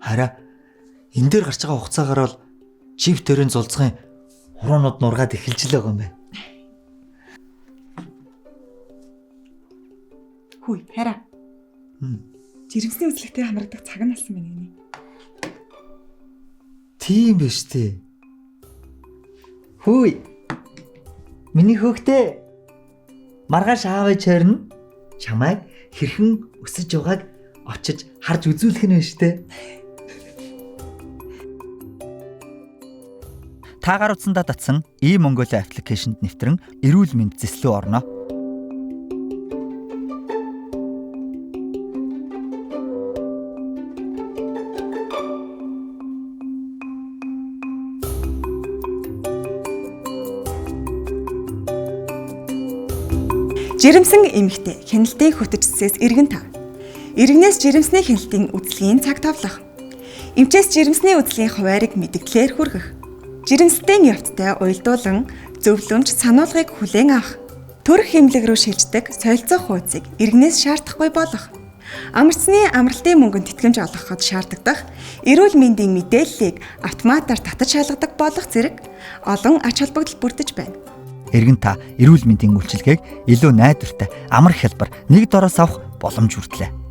Хараа энэ дээр гарч байгаа хугацаагаар бол чип төрийн зулцгын хуруунууд нургаад эхэлж л байгаа юм байна. Хүй, хараа. Жирэмсний үзлэгтэй хамрагдах цаг нь болсон байна гинэ. Тийм биш үү? Хүй. Миний хөөхтэй. Маргааш аав ээж харна. Чамайг хэрхэн өсөж байгааг очиж харж үзүүлэх нь шүү дээ. Та гаруцсандаа татсан e-Mongolia аппликейшнд нэвтрэн эрүүл мэнд зэслүү орно. Жирэмсэн эмэгтэй хяналтын хөтөчсөөс иргэн тав. Иргэнээс жирэмсний хяналтын үзлэгийн цаг тавлах. Эмчээс жирэмсний үзлэгийн хуваарийг мэдгэлээр хүргэх. Жирэмсэлтийн явцтай уялдуулан зөвлөмж сануулгыг хүлээн авах. Төрөх хэмлэг рүү шилждэг солилцох хуудсыг иргэнээс шаардахгүй болгох. Амарцны амралтын мөнгөнд тэтгэмж олгоход шаарддаг эрүүл мэндийн мэдээллийг автоматар татаж шалгадаг болох зэрэг олон ач холбогдол бүрдэж байна. Эргэн та эрүүл мэндийн үйлчилгээг илүү найдвартай амар хялбар нэг дороос авах боломж хүртлээ.